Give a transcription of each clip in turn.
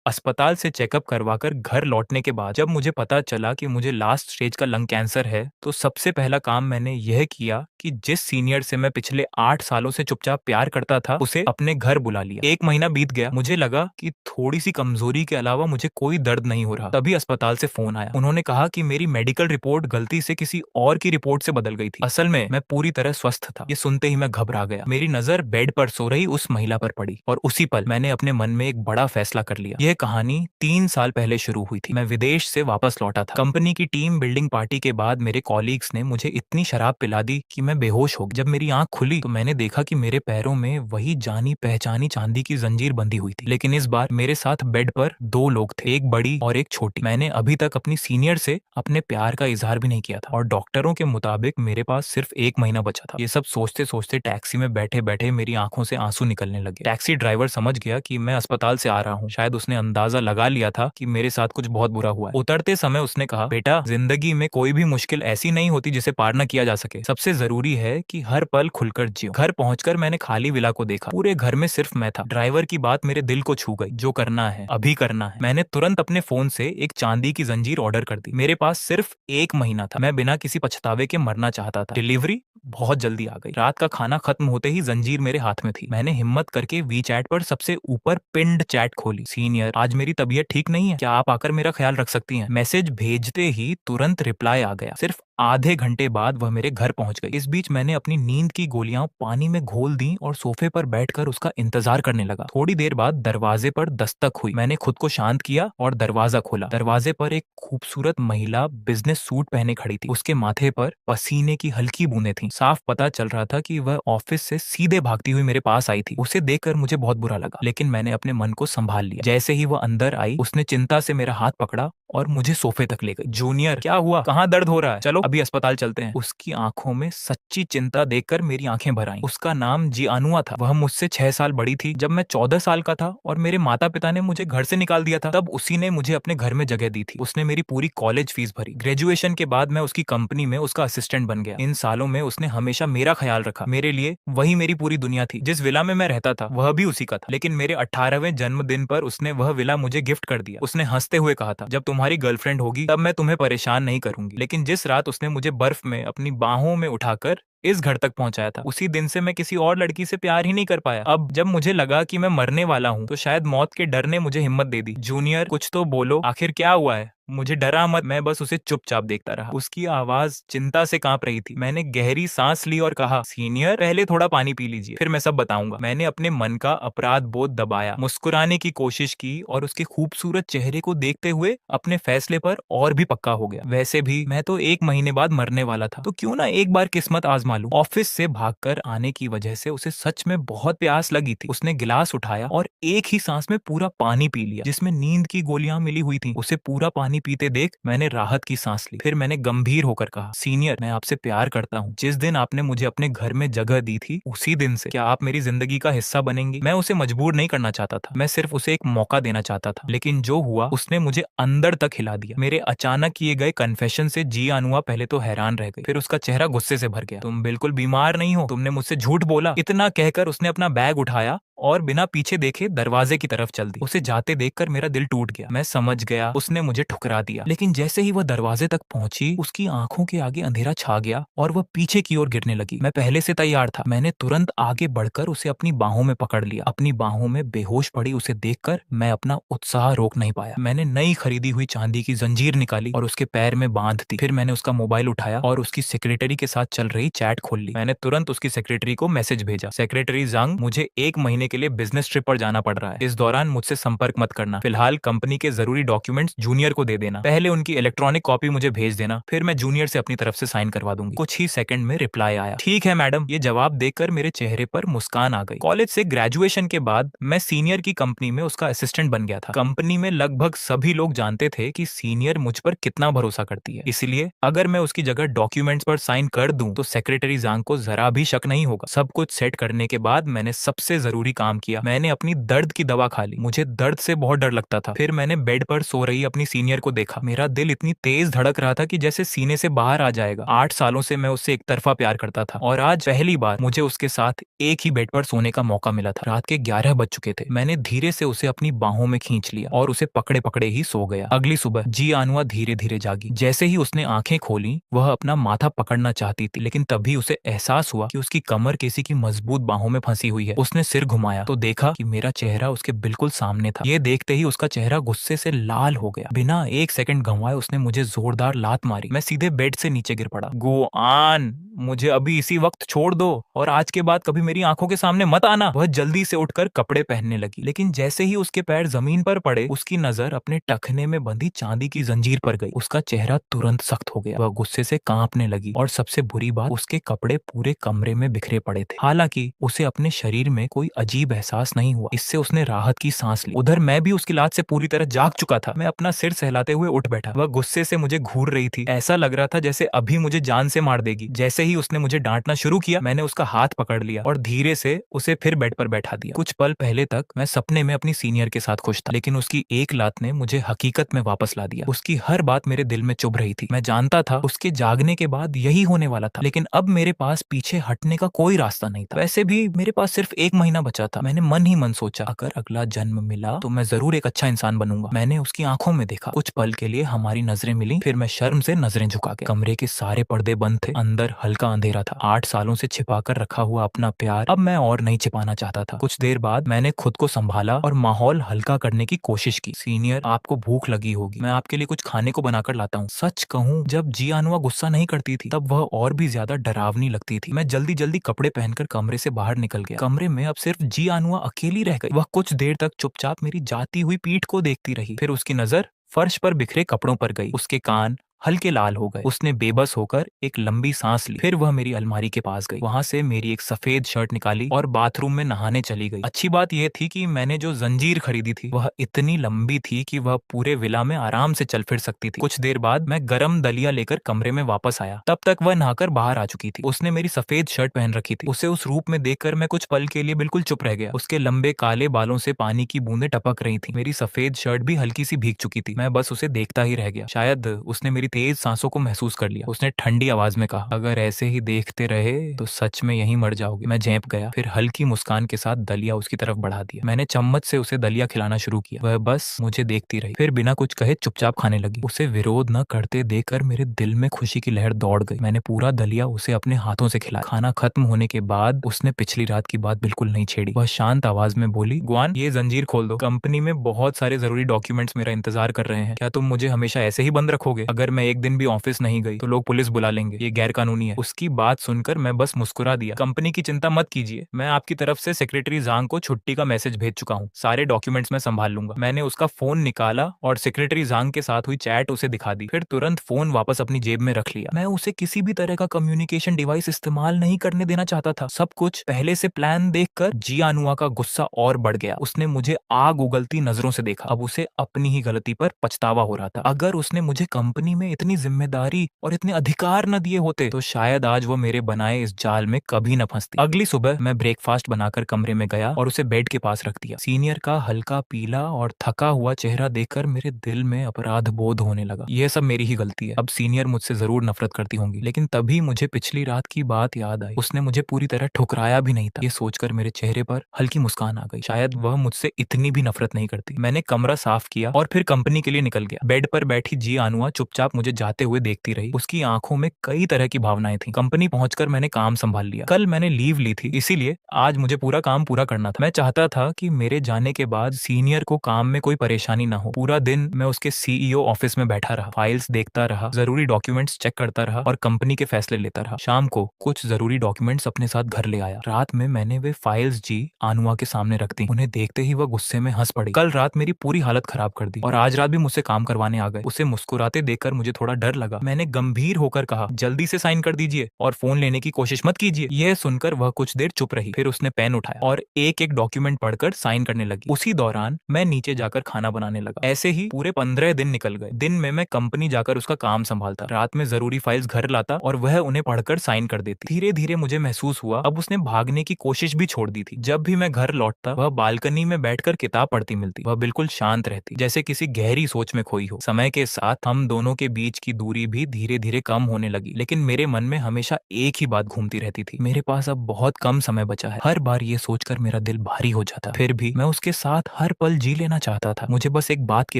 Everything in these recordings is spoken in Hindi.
अस्पताल से चेकअप करवाकर घर लौटने के बाद जब मुझे पता चला कि मुझे लास्ट स्टेज का लंग कैंसर है, तो सबसे पहला काम मैंने यह किया कि जिस सीनियर से मैं पिछले 8 सालों से चुपचाप प्यार करता था, उसे अपने घर बुला लिया। 1 महीना बीत गया, मुझे लगा कि थोड़ी सी कमजोरी के अलावा मुझे कोई दर्द नहीं हो रहा। तभी अस्पताल से फोन आया। उन्होंने कहा कि मेरी मेडिकल रिपोर्ट गलती से किसी और की रिपोर्ट से बदल गई थी। असल में मैं पूरी तरह स्वस्थ था। ये सुनते ही मैं घबरा गया। मेरी नजर बेड पर सो रही उस महिला पर पड़ी और उसी पल मैंने अपने मन में एक बड़ा फैसला कर लिया। यह कहानी 3 साल पहले शुरू हुई थी। मैं विदेश से वापस लौटा था। कंपनी की टीम बिल्डिंग पार्टी के बाद मेरे कॉलीग्स ने मुझे इतनी शराब पिला दी कि मैं बेहोश हो गया। जब मेरी आंख खुली तो मैंने देखा कि मेरे पैरों में वही जानी पहचानी चांदी की जंजीर बंधी हुई थी, लेकिन इस बार मेरे साथ बेड पर 2 लोग थे, एक बड़ी और एक छोटी। मैंने अभी तक अपनी सीनियर से अपने प्यार का इजहार भी नहीं किया था और डॉक्टरों के मुताबिक मेरे पास सिर्फ 1 महीना बचा था। ये सब सोचते सोचते टैक्सी में बैठे बैठे मेरी आंखों से आंसू निकलने लगे। टैक्सी ड्राइवर समझ गया कि मैं अस्पताल से आ रहा हूँ। शायद उसने अंदाजा लगा लिया था कि मेरे साथ कुछ बहुत बुरा हुआ है। उतरते समय उसने कहा, बेटा, जिंदगी में कोई भी मुश्किल ऐसी नहीं होती जिसे पार न किया जा सके। सबसे जरूरी है कि हर पल खुलकर जियो। घर पहुंचकर मैंने खाली विला को देखा। पूरे घर में सिर्फ मैं था। ड्राइवर की बात मेरे दिल को छू गई। जो करना है अभी करना है। मैंने तुरंत अपने फोन से एक चांदी की जंजीर ऑर्डर कर दी। मेरे पास सिर्फ 1 महीना था। मैं बिना किसी पछतावे के मरना चाहता था। डिलीवरी बहुत जल्दी आ गई। रात का खाना खत्म होते ही जंजीर मेरे हाथ में थी। मैंने हिम्मत करके वी चैट पर सबसे ऊपर पिंड चैट खोली। सीनियर, आज मेरी तबीयत ठीक नहीं है, क्या आप आकर मेरा ख्याल रख सकती हैं? मैसेज भेजते ही तुरंत रिप्लाई आ गया। सिर्फ आधे घंटे बाद वह मेरे घर पहुंच गई। इस बीच मैंने अपनी नींद की गोलियां पानी में घोल दी और सोफे पर बैठकर उसका इंतजार करने लगा। थोड़ी देर बाद दरवाजे पर दस्तक हुई। मैंने खुद को शांत किया और दरवाजा खोला। दरवाजे पर एक खूबसूरत महिला बिजनेस सूट पहने खड़ी थी। उसके माथे पर पसीने की हल्की बूंदें थीं। साफ पता चल रहा था कि वह ऑफिस से सीधे भागती हुई मेरे पास आई थी। उसे देखकर मुझे बहुत बुरा लगा, लेकिन मैंने अपने मन को संभाल लिया। जैसे ही वह अंदर आई, उसने चिंता से मेरा हाथ पकड़ा और मुझे सोफे तक ले गई। जूनियर, क्या हुआ? कहाँ दर्द हो रहा है? चलो अभी अस्पताल चलते हैं। उसकी आंखों में सच्ची चिंता देखकर मेरी आंखें भर आईं। उसका नाम जियानुआ था। वह मुझसे 6 साल बड़ी थी। जब मैं 14 साल का था और मेरे माता पिता ने मुझे घर से निकाल दिया था, तब उसी ने मुझे अपने घर में जगह दी थी। उसने मेरी पूरी कॉलेज फीस भरी। ग्रेजुएशन के बाद मैं उसकी कंपनी में उसका असिस्टेंट बन गया। इन सालों में उसने हमेशा मेरा ख्याल रखा। मेरे लिए वही मेरी पूरी दुनिया थी। जिस विला में मैं रहता था वह भी उसी का था, लेकिन मेरे 18वें जन्मदिन पर उसने वह विला मुझे गिफ्ट कर दिया। उसने हंसते हुए कहा था, जब तुम्हारी गर्लफ्रेंड होगी तब मैं तुम्हें परेशान नहीं करूंगी। लेकिन जिस रात उसने मुझे बर्फ में अपनी बाहों में उठाकर इस घर तक पहुंचाया था, उसी दिन से मैं किसी और लड़की से प्यार ही नहीं कर पाया। अब जब मुझे लगा कि मैं मरने वाला हूँ, तो शायद मौत के डर ने मुझे हिम्मत दे दी। जूनियर, कुछ तो बोलो, आखिर क्या हुआ है? मुझे डरा मत। मैं बस उसे चुपचाप देखता रहा। उसकी आवाज चिंता से कांप रही थी। मैंने गहरी सांस ली और कहा, सीनियर, पहले थोड़ा पानी पी लीजिए, फिर मैं सब बताऊंगा। मैंने अपने मन का अपराध बोध दबाया, मुस्कुराने की कोशिश की और उसके खूबसूरत चेहरे को देखते हुए अपने फैसले पर और भी पक्का हो गया। वैसे भी मैं तो 1 महीने बाद मरने वाला था, तो क्यों ना एक बार किस्मत आजमा लूं। ऑफिस से भागकर आने की वजह से उसे सच में बहुत प्यास लगी थी। उसने गिलास उठाया और एक ही सांस में पूरा पानी पी लिया, जिसमें नींद की गोलियां मिली हुई थी। उसे पूरा पानी पीते देख मैंने राहत की सांस ली। फिर मैंने गंभीर होकर कहा, सीनियर, मैं आपसे प्यार करता हूँ। जिस दिन आपने मुझे अपने घर में जगह दी थी, उसी दिन से क्या आप मेरी जिंदगी का हिस्सा बनेंगी? मैं उसे मजबूर नहीं करना चाहता था, मैं सिर्फ उसे एक मौका देना चाहता था। लेकिन जो हुआ, उसने मुझे अंदर तक हिला दिया। मेरे अचानक किए गए कन्फेशन से जियानुआ पहले तो हैरान रह गई, फिर उसका चेहरा गुस्से से भर गया। तुम बिल्कुल बीमार नहीं हो, तुमने मुझसे झूठ बोला। इतना कहकर उसने अपना बैग उठाया और बिना पीछे देखे दरवाजे की तरफ चल दी। उसे जाते देखकर मेरा दिल टूट गया। मैं समझ गया उसने मुझे ठुकरा दिया। लेकिन जैसे ही वह दरवाजे तक पहुंची, उसकी आंखों के आगे अंधेरा छा गया और वह पीछे की ओर गिरने लगी। मैं पहले से तैयार था। मैंने तुरंत आगे बढ़कर उसे अपनी बाहों में पकड़ लिया। अपनी बाहों में बेहोश पड़ी उसे देखकर मैं अपना उत्साह रोक नहीं पाया। मैंने नई खरीदी हुई चांदी की जंजीर निकाली और उसके पैर में बांध दी। फिर मैंने उसका मोबाइल उठाया और उसकी सेक्रेटरी के साथ चल रही चैट खोल ली। मैंने तुरंत उसकी सेक्रेटरी को मैसेज भेजा, सेक्रेटरी जंग, मुझे 1 महीने के लिए बिजनेस ट्रिप पर जाना पड़ रहा है। इस दौरान मुझसे संपर्क मत करना। फिलहाल कंपनी के जरूरी डॉक्यूमेंट्स जूनियर को दे देना। पहले उनकी इलेक्ट्रॉनिक कॉपी मुझे भेज देना, फिर मैं जूनियर से अपनी तरफ से साइन करवा दूंगी। कुछ ही सेकंड में रिप्लाई आया, ठीक है मैडम। ये जवाब देखकर मेरे चेहरे पर मुस्कान आ गई। कॉलेज से ग्रेजुएशन के बाद मैं सीनियर की कंपनी में उसका असिस्टेंट बन गया था। कंपनी में लगभग सभी लोग जानते थे कि सीनियर मुझ पर कितना भरोसा करती है, इसलिए अगर मैं उसकी जगह डॉक्यूमेंट्स पर साइन कर दूं तो सेक्रेटरी जांग को जरा भी शक नहीं होगा। सब कुछ सेट करने के बाद मैंने सबसे जरूरी काम किया। मैंने अपनी दर्द की दवा खा ली। मुझे दर्द से बहुत डर लगता था। फिर मैंने बेड पर सो रही अपनी सीनियर को देखा। मेरा दिल इतनी तेज धड़क रहा था कि जैसे सीने से बाहर आ जाएगा। 8 सालों से मैं उससे एक तरफा प्यार करता था और आज पहली बार मुझे उसके साथ एक ही बेड पर सोने का मौका मिला था। रात के 11 बज चुके थे। मैंने धीरे से उसे अपनी बाहों में खींच लिया और उसे पकड़े पकड़े ही सो गया। अगली सुबह जी आनुआ धीरे धीरे जागी। जैसे ही उसने आंखें खोली, वह अपना माथा पकड़ना चाहती थी, लेकिन तभी उसे एहसास हुआ कि उसकी कमर किसी की मजबूत बाहों में फंसी हुई है। उसने सिर घुमाया तो देखा कि मेरा चेहरा उसके बिल्कुल सामने था। ये देखते ही उसका चेहरा गुस्से से लाल हो गया। बिना एक सेकंड गंवाए उसने मुझे जोरदार लात मारी। मैं सीधे बेड से नीचे गिर पड़ा। गुआन, मुझे अभी इसी वक्त छोड़ दो और आज के बाद कभी मेरी आंखों के सामने मत आना। वह जल्दी से उठकर कपड़े पहनने लगी, लेकिन जैसे ही उसके पैर जमीन पर पड़े, उसकी नजर अपने टखने में बंधी चांदी की जंजीर पर गई। उसका चेहरा तुरंत सख्त हो गया। वह गुस्से से कांपने लगी और सबसे बुरी बात, उसके कपड़े पूरे कमरे में बिखरे पड़े थे। हालांकि उसे अपने शरीर में कोई अजीब एहसास नहीं हुआ। इससे उसने राहत की सांस ली। उधर मैं भी उसकी लात से पूरी तरह जाग चुका था। मैं अपना सिर सहलाते हुए उठ बैठा। वह गुस्से से मुझे घूर रही थी। ऐसा लग रहा था जैसे अभी मुझे जान से मार देगी। जैसे ही उसने मुझे डांटना शुरू किया, मैंने उसका हाथ पकड़ लिया और धीरे से उसे फिर बेड पर बैठा दिया। कुछ पल पहले तक मैं सपने में अपनी सीनियर के साथ खुश था, लेकिन उसकी एक लात ने मुझे हकीकत में वापस ला दिया। उसकी हर बात मेरे दिल में चुभ रही थी। मैं जानता था उसके जागने के बाद यही होने वाला था, लेकिन अब मेरे पास पीछे हटने का कोई रास्ता नहीं था। वैसे भी मेरे पास सिर्फ 1 महीना बचा था। मैंने मन ही मन सोचा, अगर अगला जन्म मिला तो मैं जरूर एक अच्छा इंसान बनूंगा। मैंने उसकी आंखों में देखा। कुछ पल के लिए हमारी नजरें मिली, फिर मैं शर्म से नजरें झुका गया। कमरे के सारे पर्दे बंद थे। अंदर हल्का अंधेरा था। 8 सालों से छिपा कर रखा हुआ अपना प्यार अब मैं और नहीं छिपाना चाहता था। कुछ देर बाद मैंने खुद को संभाला और माहौल हल्का करने की कोशिश की। सीनियर, आपको भूख लगी होगी, मैं आपके लिए कुछ खाने को बनाकर लाता हूँ। सच कहूँ, जब जी आनुआ गुस्सा नहीं करती थी तब वह और भी ज्यादा डरावनी लगती थी। मैं जल्दी जल्दी कपड़े पहनकर कमरे से बाहर निकल गया। कमरे में अब सिर्फ जी आनुआ अकेली रह गई। वह कुछ देर तक चुपचाप मेरी जाती हुई पीठ को देखती रही। फिर उसकी नजर फर्श पर बिखरे कपड़ों पर गई। उसके कान हल्के लाल हो गए। उसने बेबस होकर एक लंबी सांस ली। फिर वह मेरी अलमारी के पास गई। वहां से मेरी एक सफेद शर्ट निकाली और बाथरूम में नहाने चली गई। अच्छी बात यह थी कि मैंने जो जंजीर खरीदी थी वह इतनी लंबी थी कि वह पूरे विला में आराम से चल फिर सकती थी। कुछ देर बाद मैं गरम दलिया लेकर कमरे में वापस आया। तब तक वह नहाकर बाहर आ चुकी थी। उसने मेरी सफेद शर्ट पहन रखी थी। उसे उस रूप में देखकर मैं कुछ पल के लिए बिल्कुल चुप रह गया। उसके लंबे काले बालों से पानी की बूंदें टपक रही थी। मेरी सफेद शर्ट भी हल्की सी भीग चुकी थी। मैं बस उसे देखता ही रह गया। शायद उसने मेरी तेज सांसों को महसूस कर लिया। उसने ठंडी आवाज में कहा, अगर ऐसे ही देखते रहे तो सच में यहीं मर जाओगे। मैं झेंप गया। फिर हल्की मुस्कान के साथ दलिया उसकी तरफ बढ़ा दिया। मैंने चम्मच से उसे दलिया खिलाना शुरू किया। वह बस मुझे देखती रही, फिर बिना कुछ कहे चुपचाप खाने लगी। उसे विरोध न करते देखकर मेरे दिल में खुशी की लहर दौड़ गई। मैंने पूरा दलिया उसे अपने हाथों से खिलाया। खाना खत्म होने के बाद उसने पिछली रात की बात बिल्कुल नहीं छेड़ी। वह शांत आवाज में बोली, गुआन, ये जंजीर खोल दो। कंपनी में बहुत सारे जरूरी डॉक्यूमेंट्स मेरा इंतजार कर रहे हैं। क्या तुम मुझे हमेशा ऐसे ही बंद रखोगे? अगर मैं एक दिन भी ऑफिस नहीं गई तो लोग पुलिस बुला लेंगे। ये गैर कानूनी है। उसकी बात सुनकर मैं बस मुस्कुरा दिया। कंपनी की चिंता मत कीजिए, मैं आपकी तरफ से सेक्रेटरी जांग को छुट्टी का मैसेज भेज चुका हूँ। सारे डॉक्यूमेंट्स मैं संभाल लूंगा। मैंने उसका फोन निकाला और सेक्रेटरी जांग के साथ हुई चैट उसे दिखा दी। फिर तुरंत फोन वापस अपनी जेब में रख लिया। मैं उसे किसी भी तरह का कम्युनिकेशन डिवाइस इस्तेमाल नहीं करने देना चाहता था। सब कुछ पहले से प्लान देखकर जी आनुआ का गुस्सा और बढ़ गया। उसने मुझे आग उगलती नजरों से देखा। अब उसे अपनी ही गलती पर पछतावा हो रहा था। अगर उसने मुझे कंपनी में इतनी जिम्मेदारी और इतने अधिकार न दिए होते तो शायद आज वो मेरे बनाए इस जाल में कभी न फंसती। अगली सुबह मैं ब्रेकफास्ट बनाकर कमरे में गया और उसे बेड के पास रख दिया। सीनियर का हल्का पीला और थका हुआ चेहरा देखकर मेरे दिल में अपराध बोध होने लगा। यह सब मेरी ही गलती है। अब सीनियर मुझसे जरूर नफरत करती होंगी, लेकिन तभी मुझे पिछली रात की बात याद आई। उसने मुझे पूरी तरह ठुकराया भी नहीं था। ये सोचकर मेरे चेहरे पर हल्की मुस्कान आ गई। शायद वह मुझसे इतनी भी नफरत नहीं करती। मैंने कमरा साफ किया और फिर कंपनी के लिए निकल गया। बेड पर बैठी जी आनुआ चुपचाप मुझे जाते हुए देखती रही। उसकी आंखों में कई तरह की भावनाएं थी। कंपनी पहुंचकर मैंने काम संभाल लिया। कल मैंने लीव ली थी, इसीलिए आज मुझे पूरा काम पूरा करना था। मैं चाहता था कि मेरे जाने के बाद सीनियर को काम में कोई परेशानी ना हो। पूरा दिन मैं उसके सीईओ ऑफिस में बैठा रहा, फाइल्स देखता रहा, जरूरी डॉक्यूमेंट्स चेक करता रहा और कंपनी के फैसले लेता रहा। शाम को कुछ जरूरी डॉक्यूमेंट्स अपने साथ घर ले आया। रात में मैंने वे फाइल्स जी आनुआ के सामने रख दी। उन्हें देखते ही वह गुस्से में हंस पड़ी। कल रात मेरी पूरी हालत खराब कर दी और आज रात भी मुझसे काम करवाने आ गए। उसे मुस्कुराते देखकर मुझे मुझे थोड़ा डर लगा। मैंने गंभीर होकर कहा, जल्दी से साइन कर दीजिए और फोन लेने की कोशिश मत कीजिए। यह सुनकर वह कुछ देर चुप रही, फिर उसने पेन उठाया और एक एक डॉक्यूमेंट पढ़कर साइन करने लगी। उसी दौरान मैं नीचे जाकर खाना बनाने लगा। ऐसे ही पूरे 15 दिन निकल गए। दिन में मैं कंपनी जाकर उसका काम संभालता, रात में जरूरी फाइल्स घर लाता और वह उन्हें पढ़कर साइन कर देती। धीरे धीरे मुझे महसूस हुआ अब उसने भागने की कोशिश भी छोड़ दी थी। जब भी मैं घर लौटता वह बालकनी में बैठकर किताब पढ़ती मिलती। वह बिल्कुल शांत रहती, जैसे किसी गहरी सोच में खोई हो। समय के साथ हम दोनों के बीच की दूरी भी धीरे धीरे कम होने लगी, लेकिन मेरे मन में हमेशा एक ही बात घूमती रहती थी, मेरे पास अब बहुत कम समय बचा है। हर बार ये सोचकर मेरा दिल भारी हो जाता। फिर भी मैं उसके साथ हर पल जी लेना चाहता था। मुझे बस एक बात की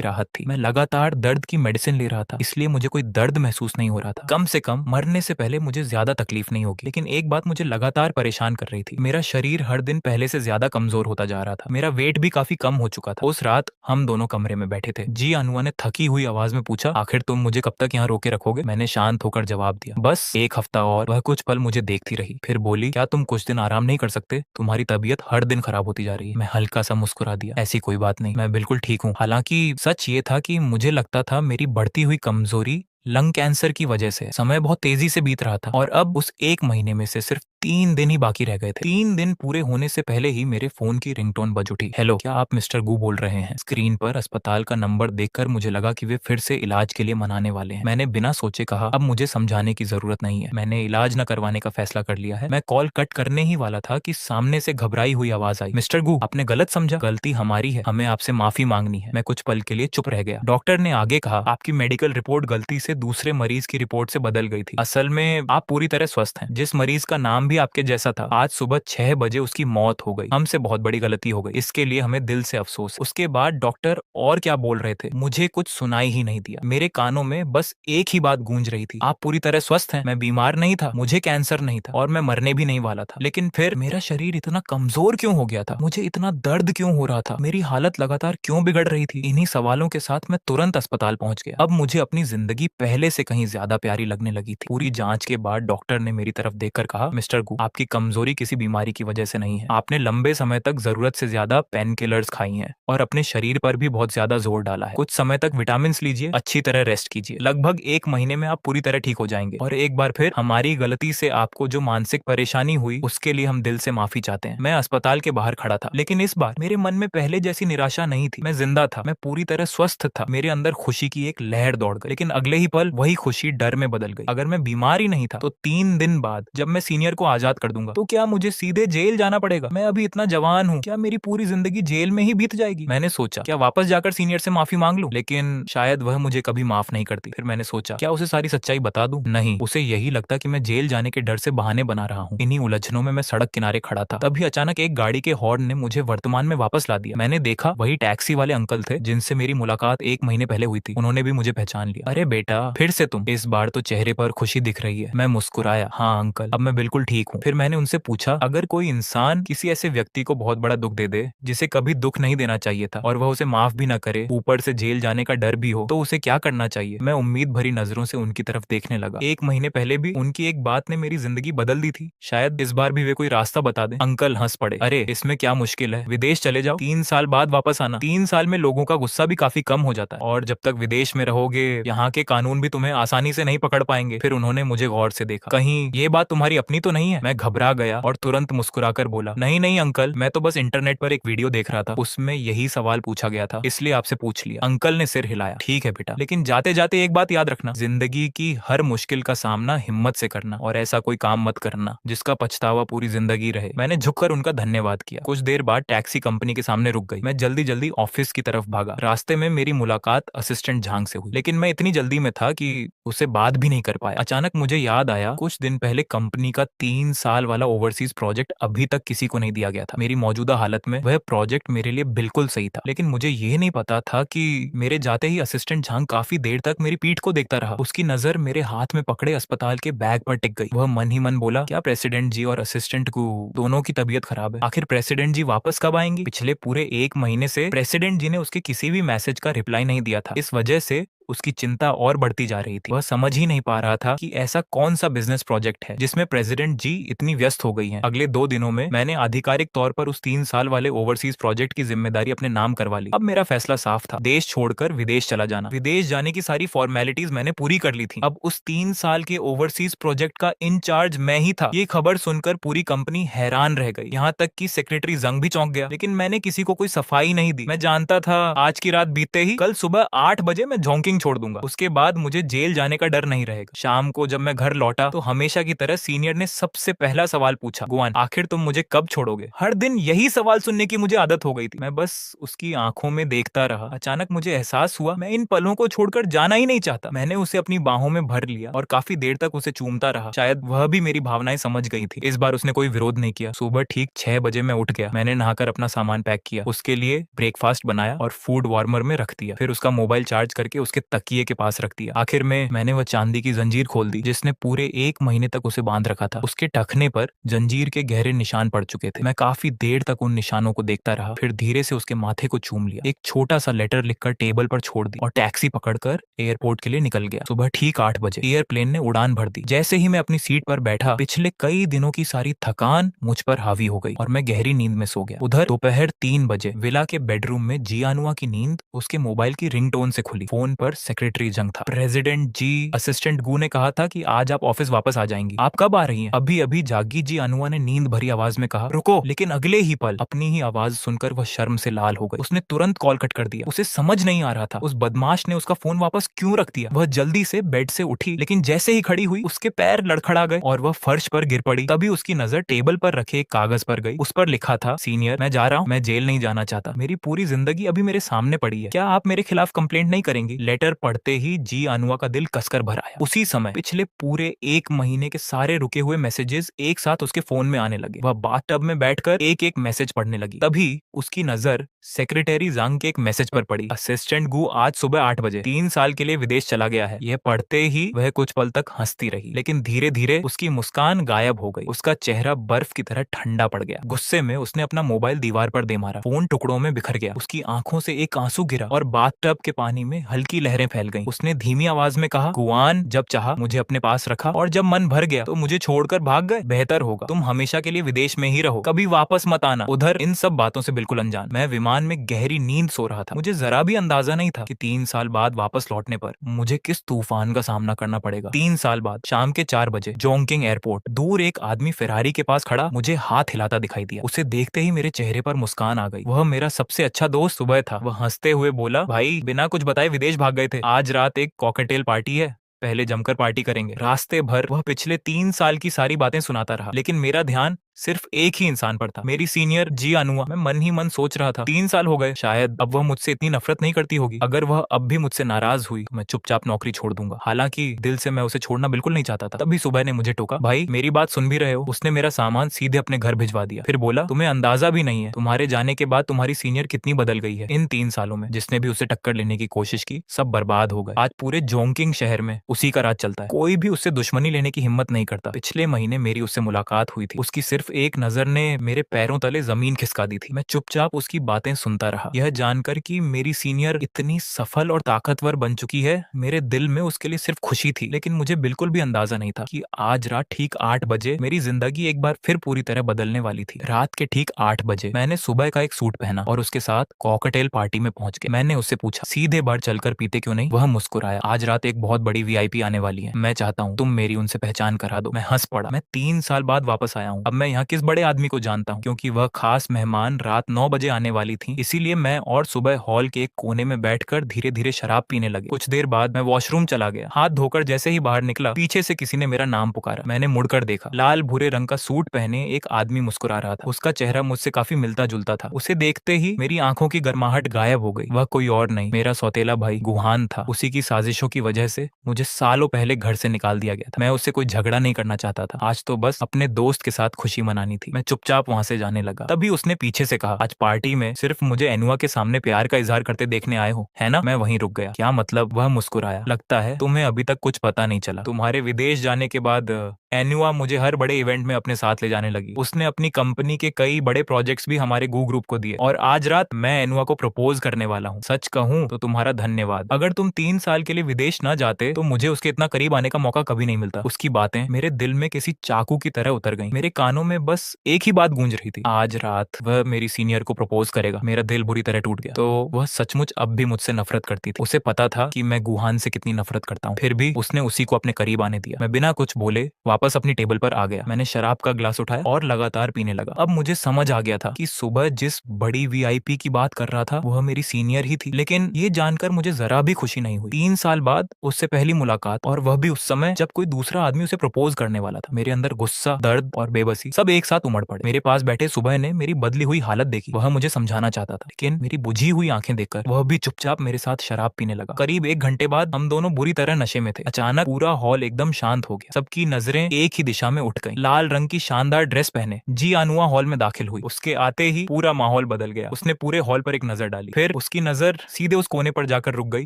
राहत थी, मैं लगातार दर्द की मेडिसिन ले रहा था, इसलिए मुझे कोई दर्द महसूस नहीं हो रहा था। कम से कम मरने से पहले मुझे ज्यादा तकलीफ नहीं होगी। लेकिन एक बात मुझे लगातार परेशान कर रही थी, मेरा शरीर हर दिन पहले से ज्यादा कमजोर होता जा रहा था। मेरा वेट भी काफी कम हो चुका था। उस रात हम दोनों कमरे में बैठे थे। जी अनुआ ने थकी हुई आवाज में पूछा, आखिर तुम मुझे कब तक यहाँ रोके रखोगे? मैंने शांत होकर जवाब दिया, बस एक हफ्ता और। वह कुछ पल मुझे देखती रही, फिर बोली, क्या तुम कुछ दिन आराम नहीं कर सकते? तुम्हारी तबीयत हर दिन खराब होती जा रही है। मैं हल्का सा मुस्कुरा दिया, ऐसी कोई बात नहीं, मैं बिल्कुल ठीक हूँ। हालांकि सच ये था कि मुझे लगता था मेरी बढ़ती हुई कमजोरी लंग कैंसर की वजह से। समय बहुत तेजी से बीत रहा था और अब उस एक महीने में से सिर्फ 3 दिन ही बाकी रह गए थे। 3 दिन पूरे होने से पहले ही मेरे फोन की रिंगटोन बज उठी। हेलो, क्या आप मिस्टर गू बोल रहे हैं? स्क्रीन पर अस्पताल का नंबर देखकर मुझे लगा कि वे फिर से इलाज के लिए मनाने वाले हैं। मैंने बिना सोचे कहा, अब मुझे समझाने की जरूरत नहीं है, मैंने इलाज न करवाने का फैसला कर लिया है। मैं कॉल कट करने ही वाला था कि सामने से घबराई हुई आवाज आई, मिस्टर गू, आपने गलत समझा, गलती हमारी है, हमें आपसे माफी मांगनी है। मैं कुछ पल के लिए चुप रह गया। डॉक्टर ने आगे कहा, आपकी मेडिकल रिपोर्ट गलती से दूसरे मरीज की रिपोर्ट से बदल गई थी। असल में आप पूरी तरह स्वस्थ हैं। जिस मरीज का नाम भी आपके जैसा था, आज सुबह 6 बजे उसकी मौत हो गई। हमसे बहुत बड़ी गलती हो गई, इसके लिए हमें दिल से अफसोस। उसके बाद डॉक्टर और क्या बोल रहे थे मुझे कुछ सुनाई ही नहीं दिया। मेरे कानों में बस एक ही बात गूंज रही थी, आप पूरी तरह स्वस्थ हैं। मैं बीमार नहीं था, मुझे कैंसर नहीं था और मैं मरने भी नहीं वाला था। लेकिन फिर मेरा शरीर इतना कमजोर क्यों हो गया था? मुझे इतना दर्द क्यों हो रहा था? मेरी हालत लगातार क्यों बिगड़ रही थी? इन्हीं सवालों के साथ मैं तुरंत अस्पताल पहुंच गया। अब मुझे अपनी जिंदगी पहले से कहीं ज्यादा प्यारी लगने लगी थी। पूरी जांच के बाद डॉक्टर ने मेरी तरफ देखकर कहा, मिस्टर गू, आपकी कमजोरी किसी बीमारी की वजह से नहीं है। आपने लंबे समय तक जरूरत से ज्यादा पेन किलर्स खाई हैं और अपने शरीर पर भी बहुत ज्यादा जोर डाला है। कुछ समय तक विटामिन लीजिए, अच्छी तरह रेस्ट कीजिए। लगभग 1 महीने में आप पूरी तरह ठीक हो जाएंगे। और एक बार फिर हमारी गलती से आपको जो मानसिक परेशानी हुई उसके लिए हम दिल से माफी चाहते हैं। मैं अस्पताल के बाहर खड़ा था, लेकिन इस बार मेरे मन में पहले जैसी निराशा नहीं थी। मैं जिंदा था, मैं पूरी तरह स्वस्थ था। मेरे अंदर खुशी की एक लहर दौड़ गई, लेकिन अगले ही पल वही खुशी डर में बदल गई। अगर मैं बीमार ही नहीं था तो 3 दिन बाद जब मैं सीनियर को आजाद कर दूंगा तो क्या मुझे सीधे जेल जाना पड़ेगा? मैं अभी इतना जवान हूँ, क्या मेरी पूरी जिंदगी जेल में ही बीत जाएगी? मैंने सोचा, क्या वापस जाकर सीनियर से माफी मांग लूं? लेकिन शायद वह मुझे कभी माफ नहीं करती। फिर मैंने सोचा, क्या उसे सारी सच्चाई बता दूं? नहीं, उसे यही लगता कि मैं जेल जाने के डर से बहाने बना रहा हूँ। इन्हीं उलझनों में मैं सड़क किनारे खड़ा था, तभी अचानक एक गाड़ी के हॉर्न ने मुझे वर्तमान में वापस ला दिया। मैंने देखा वही टैक्सी वाले अंकल थे जिनसे मेरी मुलाकात 1 महीने पहले हुई थी। उन्होंने भी मुझे पहचान लिया। अरे बेटा, फिर से तुम? इस बार तो चेहरे पर खुशी दिख रही है। मैं मुस्कुराया, हाँ अंकल, अब मैं बिल्कुल ठीक हूँ। फिर मैंने उनसे पूछा, अगर कोई इंसान किसी ऐसे व्यक्ति को बहुत बड़ा दुख दे दे जिसे कभी दुख नहीं देना चाहिए था और वह उसे माफ भी ना करे, ऊपर से जेल जाने का डर भी हो, तो उसे क्या करना चाहिए? मैं उम्मीद भरी नजरों से उनकी तरफ देखने लगा। 1 महीने पहले भी उनकी एक बात ने मेरी जिंदगी बदल दी थी, शायद इस बार भी वे कोई रास्ता बता दें। अंकल हंस पड़े, अरे इसमें क्या मुश्किल है, विदेश चले जाओ, 3 साल बाद वापस आना। 3 साल में लोगों का गुस्सा भी काफी कम हो जाता है और जब तक विदेश में रहोगे यहाँ के कानून भी तुम्हें आसानी से नहीं पकड़ पाएंगे। फिर उन्होंने मुझे गौर से देखा, कहीं ये बात तुम्हारी अपनी तो नहीं है? मैं घबरा गया और तुरंत मुस्कुराकर बोला, नहीं नहीं अंकल, मैं तो बस इंटरनेट पर एक वीडियो देख रहा था, उसमें यही सवाल पूछा गया था, इसलिए आपसे पूछ लिया। अंकल ने सिर हिलाया, ठीक है बेटा, लेकिन जाते जाते एक बात याद रखना, जिंदगी की हर मुश्किल का सामना हिम्मत से करना और ऐसा कोई काम मत करना जिसका पछतावा पूरी जिंदगी रहे। मैंने झुककर उनका धन्यवाद किया। कुछ देर बाद टैक्सी कंपनी के सामने रुक गई। मैं जल्दी जल्दी ऑफिस की तरफ भागा। रास्ते में मेरी मुलाकात असिस्टेंट झांग से हुई, लेकिन मैं इतनी जल्दी में था कि उसे बात भी नहीं कर पाया। अचानक मुझे याद आया, कुछ दिन पहले कंपनी का 3 साल वाला ओवरसीज प्रोजेक्ट अभी तक किसी को नहीं दिया गया था। मेरी मौजूदा हालत में वह प्रोजेक्ट मेरे लिए बिल्कुल सही था, लेकिन मुझे यह नहीं पता था कि मेरे जाते ही असिस्टेंट झांग काफी देर तक मेरी पीठ को देखता रहा। उसकी नजर मेरे हाथ में पकड़े अस्पताल के बैग पर टिक गई। वह मन ही मन बोला, क्या प्रेसिडेंट जी और असिस्टेंट को दोनों की तबीयत खराब है? आखिर प्रेसिडेंट जी वापस कब आएंगे? पिछले पूरे 1 महीने से प्रेसिडेंट जी ने उसके किसी भी मैसेज का रिप्लाई नहीं दिया था। इस वजह से उसकी चिंता और बढ़ती जा रही थी। वह समझ ही नहीं पा रहा था कि ऐसा कौन सा बिजनेस प्रोजेक्ट है जिसमें प्रेसिडेंट जी इतनी व्यस्त हो गई हैं। अगले 2 दिनों में मैंने आधिकारिक तौर पर उस 3 साल वाले ओवरसीज प्रोजेक्ट की जिम्मेदारी अपने नाम करवा ली। अब मेरा फैसला साफ था, देश छोड़कर विदेश चला जाना। विदेश जाने की सारी फॉर्मेलिटीज मैंने पूरी कर ली थी। अब उस 3 साल के ओवरसीज प्रोजेक्ट का इंचार्ज मैं ही था। ये खबर सुनकर पूरी कंपनी हैरान रह गई, यहाँ तक कि सेक्रेटरी जंग भी चौंक गया। लेकिन मैंने किसी को कोई सफाई नहीं दी। मैं जानता था आज की रात बीतते ही कल सुबह 8 बजे मैं झोंकिंग छोड़ दूंगा। उसके बाद मुझे जेल जाने का डर नहीं रहेगा। शाम को जब मैं घर लौटा तो हमेशा की तरह सीनियर ने सबसे पहला सवाल पूछा, गुआन आखिर तुम मुझे कब छोड़ोगे? हर दिन यही सवाल सुनने की मुझे आदत हो गई थी। मैं बस उसकी आंखों में देखता रहा। अचानक मुझे एहसास हुआ मैं इन पलों को छोड़कर जाना ही नहीं चाहता। मैंने उसे अपनी बाहों में भर लिया और काफी देर तक उसे चूमता रहा। शायद वह भी मेरी भावनाएं समझ गई थी। इस बार उसने कोई विरोध नहीं किया। सुबह ठीक 6 बजे मैं उठ गया। मैंने नहाकर अपना सामान पैक किया, उसके लिए ब्रेकफास्ट बनाया और फूड वार्मर में रख दिया। फिर उसका मोबाइल चार्ज करके उसके तकिए के पास रख दिया। आखिर में मैंने वह चांदी की जंजीर खोल दी जिसने पूरे 1 महीने तक उसे बांध रखा था। उसके टखने पर जंजीर के गहरे निशान पड़ चुके थे। मैं काफी देर तक उन निशानों को देखता रहा, फिर धीरे से उसके माथे को चूम लिया, एक छोटा सा लेटर लिखकर टेबल पर छोड़ दी और टैक्सी पकड़कर एयरपोर्ट के लिए निकल गया। सुबह ठीक 8 बजे एयरप्लेन ने उड़ान भर दी। जैसे ही मैं अपनी सीट पर बैठा, पिछले कई दिनों की सारी थकान मुझ पर हावी हो गई और मैं गहरी नींद में सो गया। उधर दोपहर 3 बजे विला के बेडरूम में जियानुआ की नींद उसके मोबाइल की रिंगटोन से खुली। फोन पर सेक्रेटरी जंग था। प्रेसिडेंट जी, असिस्टेंट गू ने कहा था कि आज आप ऑफिस वापस आ जाएंगी। आप कब आ रही हैं? अभी अभी जागी जियानुआ ने नींद भरी आवाज में कहा। रुको। लेकिन अगले ही पल अपनी ही आवाज सुनकर वह शर्म से लाल हो गई। उसने तुरंत कॉल कट कर दिया। उसे समझ नहीं आ रहा था उस बदमाश ने उसका फोन वापस क्यों रख दिया। वह जल्दी से बेड से उठी, लेकिन जैसे ही खड़ी हुई उसके पैर लड़खड़ा गए और वह फर्श पर गिर पड़ी। तभी उसकी नजर टेबल पर रखे एक कागज पर गई। उस पर लिखा था, सीनियर, मैं जा रहा हूँ, मैं जेल नहीं जाना चाहता। मेरी पूरी जिंदगी अभी मेरे सामने पड़ी है, क्या आप मेरे खिलाफ कंप्लेंट नहीं करेंगी? लेटर पढ़ते ही जियानुआ का दिल कसकर भर आया। उसी समय पिछले पूरे 1 महीने के सारे रुके हुए मैसेजेस एक साथ उसके फोन में आने लगे। वह बाथटब में बैठकर एक एक मैसेज पढ़ने लगी। तभी उसकी नजर सेक्रेटरी जांग के एक मैसेज पर पड़ी। असिस्टेंट गू आज सुबह 8 बजे 3 साल के लिए विदेश चला गया है। यह पढ़ते ही वह कुछ पल तक हंसती रही, लेकिन धीरे धीरे उसकी मुस्कान गायब हो गई। उसका चेहरा बर्फ की तरह ठंडा पड़ गया। गुस्से में उसने अपना मोबाइल दीवार पर दे मारा। फोन टुकड़ों में बिखर गया। उसकी आंखों से एक आंसू गिरा और बाथटब के पानी में हल्की लहरें फैल गईं। उसने धीमी आवाज में कहा, गुआन, जब चाहा मुझे अपने पास रखा और जब मन भर गया तो मुझे छोड़कर भाग गए। बेहतर होगा तुम हमेशा के लिए विदेश में ही रहो, कभी वापस मत आना। उधर इन सब बातों से बिल्कुल अनजान मैं विमान में गहरी नींद सो रहा था। मुझे जरा भी अंदाजा नहीं था कि 3 साल बाद वापस लौटने पर मुझे किस तूफान का सामना करना पड़ेगा। 3 साल बाद शाम के 4 बजे जोंगकिंग एयरपोर्ट, दूर एक आदमी फेरारी के पास खड़ा मुझे हाथ हिलाता दिखाई दिया। उसे देखते ही मेरे चेहरे पर मुस्कान आ गई। वह मेरा सबसे अच्छा दोस्त सुबह था। वह हंसते हुए बोला, भाई बिना कुछ बताए विदेश भाग गए थे। आज रात एक कॉकटेल पार्टी है, पहले जमकर पार्टी करेंगे। रास्ते भर वह पिछले 3 साल की सारी बातें सुनाता रहा, लेकिन मेरा ध्यान सिर्फ एक ही इंसान पर था, मेरी सीनियर जियानुआ। मैं मन ही मन सोच रहा था, 3 साल हो गए, शायद अब वह मुझसे इतनी नफरत नहीं करती होगी। अगर वह अब भी मुझसे नाराज हुई तो मैं चुपचाप नौकरी छोड़ दूंगा। हालांकि दिल से मैं उसे छोड़ना बिल्कुल नहीं चाहता था। तभी सुबह ने मुझे टोका, भाई मेरी बात सुन भी रहे हो? उसने मेरा सामान सीधे अपने घर भिजवा दिया। फिर बोला, तुम्हें अंदाजा भी नहीं है तुम्हारे जाने के बाद तुम्हारी सीनियर कितनी बदल गई है। इन 3 सालों में जिसने भी उसे टक्कर लेने की कोशिश की, सब बर्बाद हो गए। आज पूरे जोंगकिंग शहर में उसी का राज चलता है। कोई भी उससे दुश्मनी लेने की हिम्मत नहीं करता। पिछले महीने मेरी उससे मुलाकात हुई थी। उसकी सिर्फ एक नजर ने मेरे पैरों तले जमीन खिसका दी थी। मैं चुपचाप उसकी बातें सुनता रहा। यह जानकर कि मेरी सीनियर इतनी सफल और ताकतवर बन चुकी है, मेरे दिल में उसके लिए सिर्फ खुशी थी। लेकिन मुझे बिल्कुल भी अंदाजा नहीं था कि आज रात ठीक 8 बजे मेरी जिंदगी एक बार फिर पूरी तरह बदलने वाली थी। रात के ठीक 8 बजे मैंने सुबह का एक सूट पहना और उसके साथ कॉकटेल पार्टी में पहुंच गया। मैंने उससे पूछा, सीधे बार चलकर पीते क्यों नहीं? वह मुस्कुराया, आज रात एक बहुत बड़ी वीआईपी आने वाली है, मैं चाहता हूँ तुम मेरी उनसे पहचान करा दो। मैं हंस पड़ा। मैं 3 साल बाद वापस आया हूँ। अब मैं यहाँ किस बड़े आदमी को जानता हूँ, क्योंकि वह खास मेहमान रात 9 बजे आने वाली थी। इसीलिए मैं और सुबह हॉल के एक कोने में बैठकर धीरे धीरे शराब पीने लगे। कुछ देर बाद मैं वॉशरूम चला गया। हाथ धोकर जैसे ही बाहर निकला, पीछे से किसी ने मेरा नाम पुकारा। मैंने मुड़कर देखा। लाल भूरे रंग का सूट पहने एक आदमी मुस्कुरा रहा था। उसका चेहरा मुझसे काफी मिलता जुलता था। उसे देखते ही मेरी आंखों की गर्माहट गायब हो गई। वह कोई और नहीं, मेरा सौतेला भाई गुहान था। उसी की साजिशों की वजह से मुझे सालों पहले घर से निकाल दिया गया था। मैं उससे कोई झगड़ा नहीं करना चाहता था। आज तो बस अपने दोस्त के साथ खुशी मनानी थी। मैं चुपचाप वहां से जाने लगा। तभी उसने पीछे से कहा, आज पार्टी में सिर्फ मुझे एनुआ के सामने प्यार का इजहार करते देखने आए हो, है ना? मैं वहीं रुक गया। क्या मतलब? वह मुस्कुराया। लगता है तुम्हें अभी तक कुछ पता नहीं चला। तुम्हारे विदेश जाने के बाद एनुआ मुझे हर बड़े इवेंट में अपने साथ ले जाने लगी। उसने अपनी कंपनी के कई बड़े प्रोजेक्ट्स भी हमारे गू ग्रुप को दिए और आज रात मैं एनुआ को प्रपोज करने वाला हूँ। सच कहूँ तो तुम्हारा धन्यवाद। अगर तुम 3 साल के लिए विदेश न जाते तो मुझे उसके इतना करीब आने का मौका कभी नहीं मिलता। उसकी बातें मेरे दिल में किसी चाकू की तरह उतर गई। मेरे कानों में बस एक ही बात गूंज रही थी, आज रात वह मेरी सीनियर को प्रपोज करेगा। मेरा दिल बुरी तरह टूट गया। तो वह सचमुच अब भी मुझसे नफरत करती थी। उसे पता था कि मैं गुहान से कितनी नफरत करता हूँ, फिर भी उसने उसी को अपने करीब आने दिया। मैं बिना कुछ बोले वापस अपनी टेबल पर आ गया। मैंने शराब का ग्लास उठाया और लगातार पीने लगा। अब मुझे समझ आ गया था कि सुबह जिस बड़ी वीआईपी की बात कर रहा था वह मेरी सीनियर ही थी, लेकिन ये जानकर मुझे जरा भी खुशी नहीं हुई। 3 साल बाद उससे पहली मुलाकात, और वह भी उस समय जब कोई दूसरा आदमी उसे प्रपोज करने वाला था। मेरे अंदर गुस्सा, दर्द और बेबसी सब एक साथ उमड़ पड़े। मेरे पास बैठे सुबह ने मेरी बदली हुई हालत देखी। वह मुझे समझाना चाहता था, लेकिन मेरी बुझी हुई आंखें देखकर वह भी चुपचाप मेरे साथ शराब पीने लगा। करीब 1 घंटे बाद हम दोनों बुरी तरह नशे में थे। अचानक पूरा हॉल एकदम शांत हो गया। सबकी नजरें एक ही दिशा में उठ गईं। लाल रंग की शानदार ड्रेस पहने जी अनुआ हॉल में दाखिल हुई। उसके आते ही पूरा माहौल बदल गया। उसने पूरे हॉल पर एक नजर डाली, फिर उसकी नजर सीधे उस कोने पर जाकर रुक गई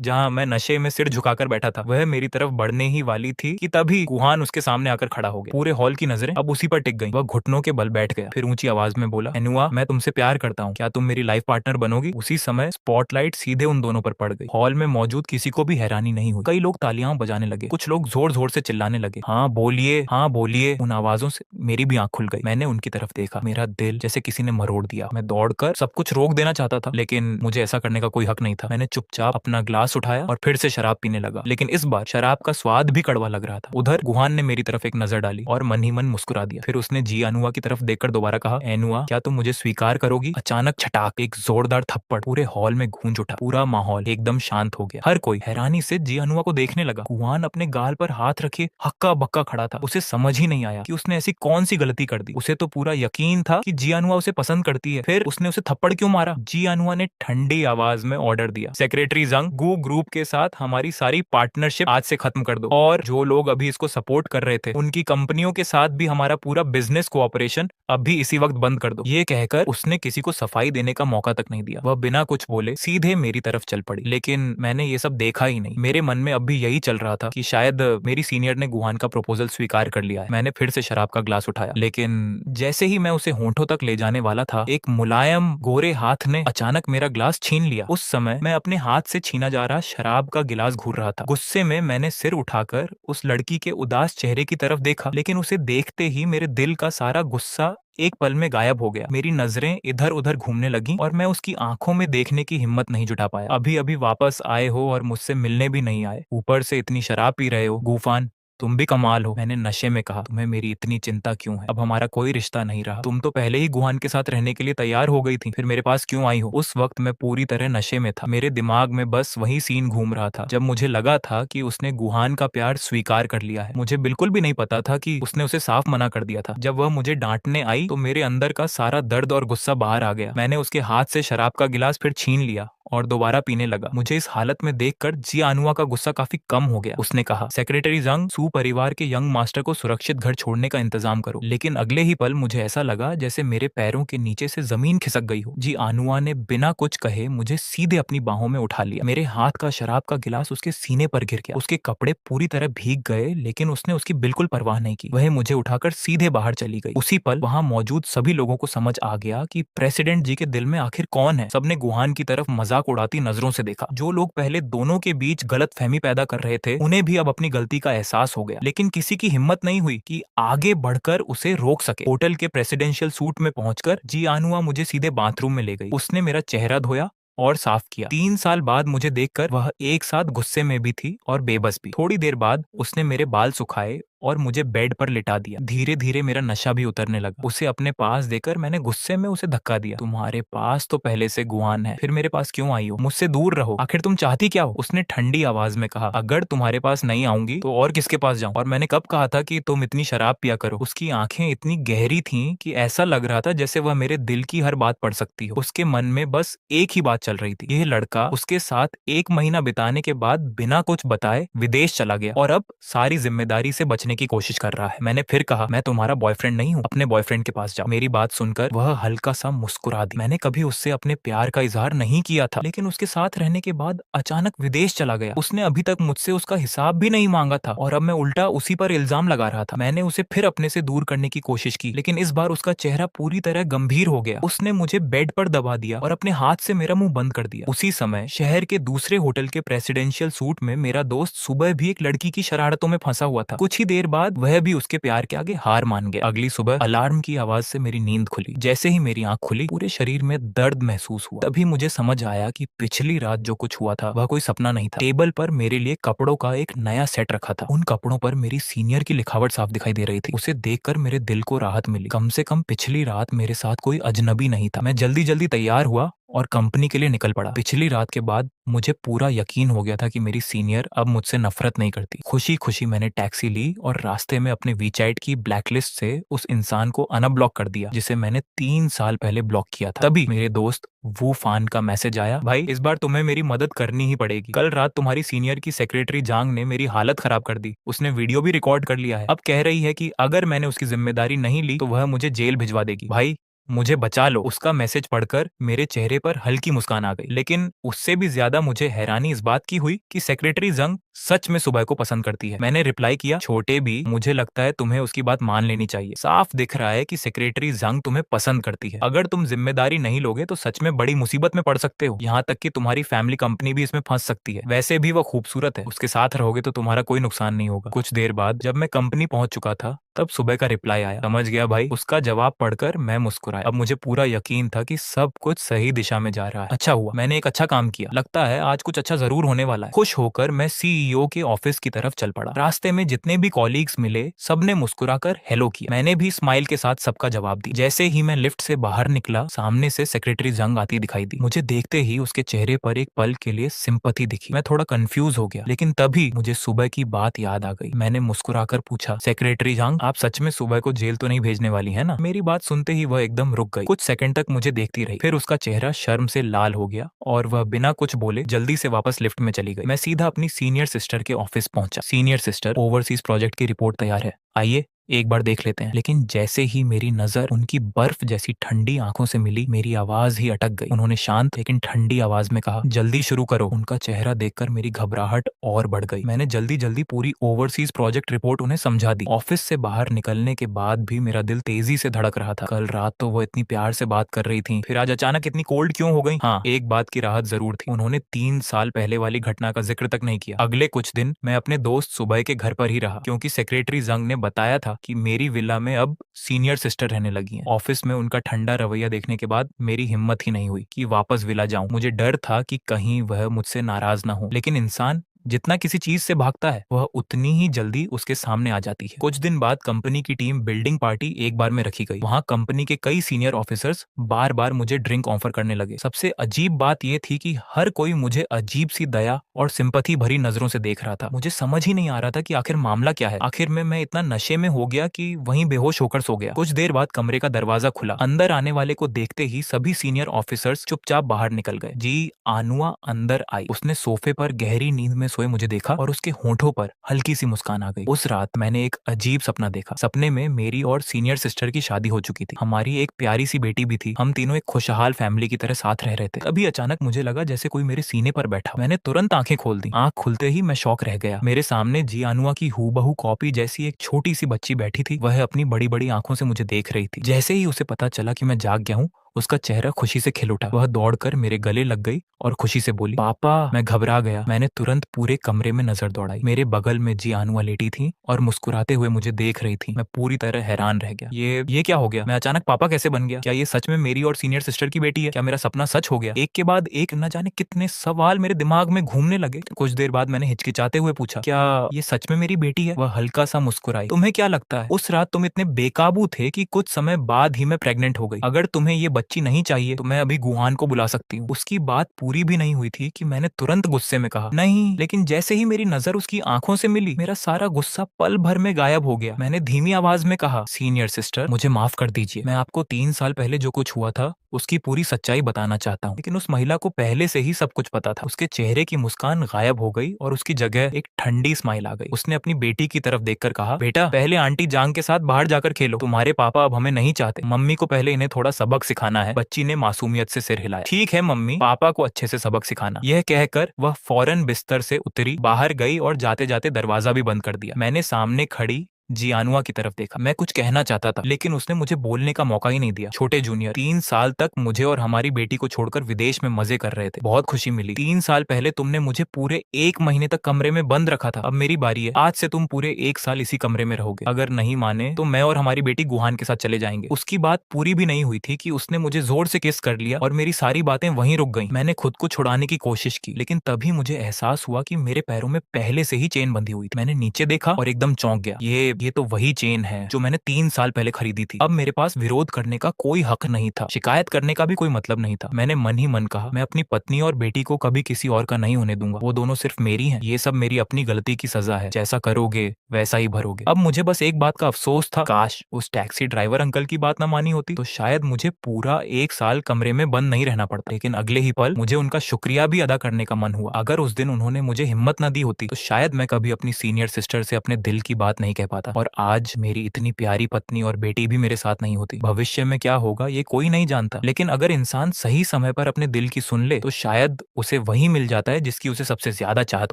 जहां मैं नशे में सिर झुकाकर बैठा था। वह मेरी तरफ बढ़ने ही वाली थी कि तभी गुहान उसके सामने आकर खड़ा हो गया। पूरे हॉल की नजरें अब उसी पर टिक गई। वह घुटनों के बल बैठ गया, फिर ऊंची आवाज में बोला, एनुआ, मैं तुमसे प्यार करता हूँ, क्या तुम मेरी लाइफ पार्टनर बनोगी? उसी समय स्पॉटलाइट सीधे उन दोनों पर पड़ गई। हॉल में मौजूद किसी को भी हैरानी नहीं हुई। कई लोग तालियां बजाने लगे, कुछ लोग जोर जोर से चिल्लाने लगे, हाँ बोलिए, हाँ बोलिए। उन आवाजों से मेरी भी आंख खुल गई। मैंने उनकी तरफ देखा। मेरा दिल जैसे किसी ने मरोड़ दिया। मैं दौड़कर सब कुछ रोक देना चाहता था, लेकिन मुझे ऐसा करने का कोई हक नहीं था। मैंने चुपचाप अपना ग्लास उठाया और फिर से शराब पीने लगा, लेकिन इस बार शराब का स्वाद भी कड़वा लग रहा था। उधर गुहान ने मेरी तरफ एक नजर डाली और मन ही मन मुस्कुरा दिया। फिर उसने जी अनुआ की तरफ देखकर दोबारा कहा, एनुआ, क्या तुम मुझे स्वीकार करोगी? अचानक छटाक, एक जोरदार थप्पड़ पूरे हॉल में गूंज उठा। पूरा माहौल एकदम शांत हो गया। हर कोई हैरानी से जी अनुआ को देखने लगा। गुहान अपने गाल पर हाथ रखे हक्का बक्का खड़ा था। उसे समझ ही नहीं आया कि उसने ऐसी कौन सी गलती कर दी। उसे तो पूरा यकीन था कि जी अनुआ उसे पसंद करती है, फिर उसने उसे थप्पड़ क्यों मारा? जी अनुआ ने ठंडी आवाज में ऑर्डर दिया, सेक्रेटरी जंग, गू ग्रुप के साथ हमारी सारी पार्टनरशिप आज से खत्म कर दो, और जो लोग अभी इसको सपोर्ट कर रहे थे उनकी कंपनियों के साथ भी हमारा पूरा बिजनेस कोऑपरेशन अभी इसी वक्त बंद कर दो। ये कहकर उसने किसी को सफाई देने का मौका तक नहीं दिया। वह बिना कुछ बोले सीधे मेरी तरफ चल पड़ी, लेकिन मैंने ये सब देखा ही नहीं। मेरे मन में अब भी यही चल रहा था कि शायद मेरी सीनियर ने गुहान का प्रपोजल स्वीकार कर लिया है। मैंने फिर से शराब का ग्लास उठाया, लेकिन जैसे ही मैं उसे होंठों तक ले जाने वाला था, एक मुलायम गोरे हाथ ने अचानक मेरा ग्लास छीन लिया। उस समय मैं अपने हाथ से छीना जा रहा शराब का गिलास घूर रहा था। गुस्से में मैंने सिर उठाकर उस लड़की के उदास चेहरे की तरफ देखा, लेकिन उसे देखते ही मेरे दिल का सारा गुस्सा एक पल में गायब हो गया। मेरी नजरें इधर उधर घूमने लगी और मैं उसकी आंखों में देखने की हिम्मत नहीं जुटा पाया। अभी अभी वापस आए हो और मुझसे मिलने भी नहीं आए, ऊपर से इतनी शराब पी रहे हो। गूफान, तुम भी कमाल हो। मैंने नशे में कहा, तुम्हें मेरी इतनी चिंता क्यों है? अब हमारा कोई रिश्ता नहीं रहा। तुम तो पहले ही गुहान के साथ रहने के लिए तैयार हो गई थी, फिर मेरे पास क्यों आई हो? उस वक्त मैं पूरी तरह नशे में था। मेरे दिमाग में बस वही सीन घूम रहा था जब मुझे लगा था कि उसने गुहान का प्यार स्वीकार कर लिया है। मुझे बिल्कुल भी नहीं पता था कि उसने उसे साफ मना कर दिया था। जब वह मुझे डांटने आई तो मेरे अंदर का सारा दर्द और गुस्सा बाहर आ गया। मैंने उसके हाथ से शराब का गिलास फिर छीन लिया और दोबारा पीने लगा। मुझे इस हालत में देखकर जी अनुआ का गुस्सा काफी कम हो गया। उसने कहा, सेक्रेटरी जंग, सू परिवार के यंग मास्टर को सुरक्षित घर छोड़ने का इंतजाम करो। लेकिन अगले ही पल मुझे ऐसा लगा जैसे मेरे पैरों के नीचे से जमीन खिसक गई हो। जी अनुआ ने बिना कुछ कहे मुझे सीधे अपनी बाहों में उठा लिया। मेरे हाथ का शराब का गिलास उसके सीने पर गिर गया। उसके कपड़े पूरी तरह भीग गए, लेकिन उसने उसकी बिल्कुल परवाह नहीं की। वह मुझे उठाकर सीधे बाहर चली गई। उसी पल वहां मौजूद सभी लोगों को समझ आ गया कि प्रेसिडेंट जी के दिल में आखिर कौन है। सबने गुहान की तरफ मजाक उड़ाती नजरों से देखा। जो लोग पहले दोनों के बीच गलतफहमी पैदा कर रहे थे उन्हें भी अब अपनी गलती का एहसास हो गया, लेकिन किसी की हिम्मत नहीं हुई कि आगे बढ़कर उसे रोक सके। होटल के प्रेसिडेंशियल सूट में पहुंचकर जी अनुआ मुझे सीधे बाथरूम में ले गई। उसने मेरा चेहरा धोया और साफ किया। 3 साल बाद मुझे देखकर वह एक साथ गुस्से में भी थी और बेबस भी। थोड़ी देर बाद उसने मेरे बाल सुखाए और मुझे बेड पर लिटा दिया। धीरे धीरे मेरा नशा भी उतरने लगा। उसे अपने पास देकर मैंने गुस्से में उसे धक्का दिया। तुम्हारे पास तो पहले से गुहान है, फिर मेरे पास क्यों आई हो? मुझसे दूर रहो, आखिर तुम चाहती क्या हो? उसने ठंडी आवाज में कहा, अगर तुम्हारे पास नहीं आऊंगी तो और किसके पास जाऊं? और मैंने कब कहा था कि तुम इतनी शराब पिया करो? उसकी आंखें इतनी गहरी थीं कि ऐसा लग रहा था जैसे वह मेरे दिल की हर बात पढ़ सकती हो। उसके मन में बस एक ही बात चल रही थी, यह लड़का उसके साथ 1 महीना बिताने के बाद बिना कुछ बताए विदेश चला गया और अब सारी जिम्मेदारी से बचने करने की कोशिश कर रहा है। मैंने फिर कहा, मैं तुम्हारा बॉयफ्रेंड नहीं हूँ, अपने बॉयफ्रेंड के पास जाओ। मेरी बात सुनकर वह हल्का सा मुस्कुरा दी। मैंने कभी उससे अपने प्यार का इजहार नहीं किया था, लेकिन उसके साथ रहने के बाद अचानक विदेश चला गया। उसने अभी तक मुझसे उसका हिसाब भी नहीं मांगा था और अब मैं उल्टा उसी पर इल्जाम लगा रहा था। मैंने उसे फिर अपने से दूर करने की कोशिश की, लेकिन इस बार उसका चेहरा पूरी तरह गंभीर हो गया। उसने मुझे बेड पर दबा दिया और अपने हाथ से मेरा मुंह बंद कर दिया। उसी समय शहर के दूसरे होटल के प्रेसिडेंशियल सूट में मेरा दोस्त सुबह भी एक लड़की की शरारतों में फंसा हुआ था। कुछ ही देर बाद वह भी उसके प्यार के आगे हार मान गया। अगली सुबह अलार्म की आवाज से मेरी नींद खुली। जैसे ही मेरी आंख खुली, पूरे शरीर में दर्द महसूस हुआ। तभी मुझे समझ आया कि पिछली रात जो कुछ हुआ था वह कोई सपना नहीं था। टेबल पर मेरे लिए कपड़ों का एक नया सेट रखा था। उन कपड़ों पर मेरी सीनियर की लिखावट साफ दिखाई दे रही थी। उसे देखकर मेरे दिल को राहत मिली। कम से कम पिछली रात मेरे साथ कोई अजनबी नहीं था। मैं जल्दी जल्दी तैयार हुआ और कंपनी के लिए निकल पड़ा। पिछली रात के बाद मुझे पूरा यकीन हो गया था कि मेरी सीनियर अब मुझसे नफरत नहीं करती। खुशी खुशी मैंने टैक्सी ली और रास्ते में अपने वीचैट की ब्लैकलिस्ट से उस इंसान को अनब्लॉक कर दिया जिसे मैंने 3 साल पहले ब्लॉक किया था। तभी मेरे दोस्त वो फान का मैसेज आया, भाई इस बार तुम्हें मेरी मदद करनी ही पड़ेगी। कल रात तुम्हारी सीनियर की सेक्रेटरी जांग ने मेरी हालत खराब कर दी। उसने वीडियो भी रिकॉर्ड कर लिया है। अब कह रही है कि अगर मैंने उसकी जिम्मेदारी नहीं ली तो वह मुझे जेल भिजवा देगी। भाई मुझे बचा लो। उसका मैसेज पढ़कर मेरे चेहरे पर हल्की मुस्कान आ गई, लेकिन उससे भी ज्यादा मुझे हैरानी इस बात की हुई कि सेक्रेटरी जंग सच में सुबह को पसंद करती है। मैंने रिप्लाई किया, छोटे भी, मुझे लगता है तुम्हें उसकी बात मान लेनी चाहिए। साफ दिख रहा है कि सेक्रेटरी जंग तुम्हें पसंद करती है। अगर तुम जिम्मेदारी नहीं लोगे तो सच में बड़ी मुसीबत में पड़ सकते हो। यहाँ तक कि तुम्हारी फैमिली कंपनी भी इसमें फंस सकती है। वैसे भी वो खूबसूरत है, उसके साथ रहोगे तो तुम्हारा कोई नुकसान नहीं होगा। कुछ देर बाद जब मैं कंपनी पहुंच चुका था तब सुबह का रिप्लाई आया। समझ गया भाई। उसका जवाब पढ़कर मैं मुस्कुराया। अब मुझे पूरा यकीन था कि सब कुछ सही दिशा में जा रहा है। अच्छा हुआ, मैंने एक अच्छा काम किया। लगता है आज कुछ अच्छा जरूर होने वाला है। खुश होकर मैं सीईओ के ऑफिस की तरफ चल पड़ा। रास्ते में जितने भी कॉलीग्स मिले सबने मुस्कुराकर हेलो किया। मैंने भी स्माइल के साथ सबका जवाब दिया। जैसे ही मैं लिफ्ट से बाहर निकला, सामने से सेक्रेटरी जंग आती दिखाई दी। मुझे देखते ही उसके चेहरे पर एक पल के लिए सिंपैथी दिखी। मैं थोड़ा कंफ्यूज हो गया, लेकिन तभी मुझे सुबह की बात याद आ गई। मैंने मुस्कुराकर पूछा, सेक्रेटरी जंग आप सच में सुबह को जेल तो नहीं भेजने वाली है ना? मेरी बात सुनते ही वह एकदम रुक गई। कुछ सेकंड तक मुझे देखती रही, फिर उसका चेहरा शर्म से लाल हो गया और वह बिना कुछ बोले जल्दी से वापस लिफ्ट में चली गई। मैं सीधा अपनी सीनियर सिस्टर के ऑफिस पहुंचा। सीनियर सिस्टर, ओवरसीज प्रोजेक्ट की रिपोर्ट तैयार है, आइए एक बार देख लेते हैं। लेकिन जैसे ही मेरी नजर उनकी बर्फ जैसी ठंडी आंखों से मिली, मेरी आवाज ही अटक गई। उन्होंने शांत लेकिन ठंडी आवाज में कहा, जल्दी शुरू करो। उनका चेहरा देखकर मेरी घबराहट और बढ़ गई। मैंने जल्दी जल्दी पूरी ओवरसीज प्रोजेक्ट रिपोर्ट उन्हें समझा दी। ऑफिस से बाहर निकलने के बाद भी मेरा दिल तेजी से धड़क रहा था। कल रात तो वो इतनी प्यार से बात कर रही थी, फिर आज अचानक इतनी कोल्ड क्यों हो गई? हाँ, एक बात की राहत जरूर थी, उन्होंने 3 साल पहले वाली घटना का जिक्र तक नहीं किया। अगले कुछ दिन मैं अपने दोस्त सुबह के घर पर ही रहा, क्योंकि सेक्रेटरी जंग ने बताया था कि मेरी विला में अब सीनियर सिस्टर रहने लगी हैं। ऑफिस में उनका ठंडा रवैया देखने के बाद मेरी हिम्मत ही नहीं हुई कि वापस विला जाऊं। मुझे डर था कि कहीं वह मुझसे नाराज ना हो, लेकिन इंसान जितना किसी चीज से भागता है वह उतनी ही जल्दी उसके सामने आ जाती है। कुछ दिन बाद कंपनी की टीम बिल्डिंग पार्टी एक बार में रखी गई। वहां कंपनी के कई सीनियर ऑफिसर्स बार बार मुझे ड्रिंक ऑफर करने लगे। सबसे अजीब बात यह थी कि हर कोई मुझे अजीब सी दया और सिंपैथी भरी नजरों से देख रहा था। मुझे समझ ही नहीं आ रहा था कि आखिर मामला क्या है। आखिर में मैं इतना नशे में हो गया कि वहीं बेहोश होकर सो गया। कुछ देर बाद कमरे का दरवाजा खुला। अंदर आने वाले को देखते ही सभी सीनियर ऑफिसर्स चुपचाप बाहर निकल गए। जी आनुआ अंदर आई। उसने सोफे पर गहरी नींद में सोए मुझे देखा और उसके होंठों पर हल्की सी मुस्कान आ गई। उस रात मैंने एक अजीब सपना देखा। सपने में मेरी और सीनियर सिस्टर की शादी हो चुकी थी। हमारी एक प्यारी सी बेटी भी थी। हम तीनों एक खुशहाल फैमिली की तरह साथ रह रहे थे। अभी अचानक मुझे लगा जैसे कोई मेरे सीने पर बैठा। मैंने तुरंत आंखें खोल दी। आंख खुलते ही मैं शॉक रह गया। मेरे सामने जियानुआ की हूबहू कॉपी जैसी एक छोटी सी बच्ची बैठी थी। वह अपनी बड़ी बड़ी आंखों से मुझे देख रही थी। जैसे ही उसे पता चला कि मैं जाग गया हूँ, उसका चेहरा खुशी से खिल उठा। वह दौड़कर मेरे गले लग गई और खुशी से बोली, पापा। मैं घबरा गया। मैंने तुरंत पूरे कमरे में नजर दौड़ाई। मेरे बगल में जियानुआ लेटी थी और मुस्कुराते हुए मुझे देख रही थी। मैं पूरी तरह हैरान रह गया। ये क्या हो गया? मैं अचानक पापा कैसे बन गया? क्या ये सच में मेरी और सीनियर सिस्टर की बेटी है? क्या मेरा सपना सच हो गया? एक के बाद एक न जाने कितने सवाल मेरे दिमाग में घूमने लगे। कुछ देर बाद मैंने हिचकिचाते हुए पूछा, क्या ये सच में मेरी बेटी है? वह हल्का सा मुस्कुराई। तुम्हें क्या लगता है उस रात तुम इतने बेकाबू थे कि कुछ समय बाद ही मैं प्रेग्नेंट हो गई। अगर तुम्हें ये बच्ची नहीं चाहिए तो मैं अभी गुहान को बुला सकती हूँ। उसकी बात पूरी भी नहीं हुई थी कि मैंने तुरंत गुस्से में कहा नहीं, लेकिन जैसे ही मेरी नजर उसकी आंखों से मिली मेरा सारा गुस्सा पल भर में गायब हो गया। मैंने धीमी आवाज में कहा, सीनियर सिस्टर मुझे माफ कर दीजिए, मैं आपको 3 साल पहले जो कुछ हुआ था उसकी पूरी सच्चाई बताना चाहता हूँ। लेकिन उस महिला को पहले से ही सब कुछ पता था। उसके चेहरे की मुस्कान गायब हो गई और उसकी जगह एक ठंडी स्माइल आ गई। उसने अपनी बेटी की तरफ देखकर कहा, बेटा पहले आंटी जांग के साथ बाहर जाकर खेलो, तुम्हारे पापा अब हमें नहीं चाहते, मम्मी को पहले इन्हें थोड़ा सबक सिखाना है। बच्ची ने मासूमियत से सिर हिलाया। ठीक है मम्मी, पापा को अच्छे से सबक सिखाना। यह कहकर वह फौरन बिस्तर से उतरी, बाहर गई और जाते जाते दरवाजा भी बंद कर दिया। मैंने सामने खड़ी जियानुआ की तरफ देखा। मैं कुछ कहना चाहता था लेकिन उसने मुझे बोलने का मौका ही नहीं दिया। छोटे जूनियर 3 साल तक मुझे और हमारी बेटी को छोड़कर विदेश में मजे कर रहे थे, बहुत खुशी मिली। 3 साल पहले तुमने मुझे पूरे 1 महीने तक कमरे में बंद रखा था, अब मेरी बारी है। आज से तुम पूरे 1 साल इसी कमरे में रहोगे। अगर नहीं माने तो मैं और हमारी बेटी गुहान के साथ चले जाएंगे। उसकी बात पूरी भी नहीं हुई थी कि उसने मुझे जोर से किस कर लिया और मेरी सारी बातें वहीं रुक गईं। मैंने खुद को छुड़ाने की कोशिश की लेकिन तभी मुझे एहसास हुआ कि मेरे पैरों में पहले से ही चेन बंधी हुई थी। मैंने नीचे देखा और एकदम चौंक गया। ये तो वही चेन है जो मैंने 3 साल पहले खरीदी थी। अब मेरे पास विरोध करने का कोई हक नहीं था, शिकायत करने का भी कोई मतलब नहीं था। मैंने मन ही मन कहा, मैं अपनी पत्नी और बेटी को कभी किसी और का नहीं होने दूंगा, वो दोनों सिर्फ मेरी हैं। ये सब मेरी अपनी गलती की सजा है, जैसा करोगे वैसा ही भरोगे। अब मुझे बस एक बात का अफसोस था, काश उस टैक्सी ड्राइवर अंकल की बात न मानी होती तो शायद मुझे पूरा 1 साल कमरे में बंद नहीं रहना पड़ता। लेकिन अगले ही पल मुझे उनका शुक्रिया भी अदा करने का मन हुआ। अगर उस दिन उन्होंने मुझे हिम्मत न दी होती तो शायद मैं कभी अपनी सीनियर सिस्टर से अपने दिल की बात नहीं कह पाता और आज मेरी इतनी प्यारी पत्नी और बेटी भी मेरे साथ नहीं होती। भविष्य में क्या होगा ये कोई नहीं जानता, लेकिन अगर इंसान सही समय पर अपने दिल की सुन ले तो शायद उसे वही मिल जाता है जिसकी उसे सबसे ज्यादा चाहत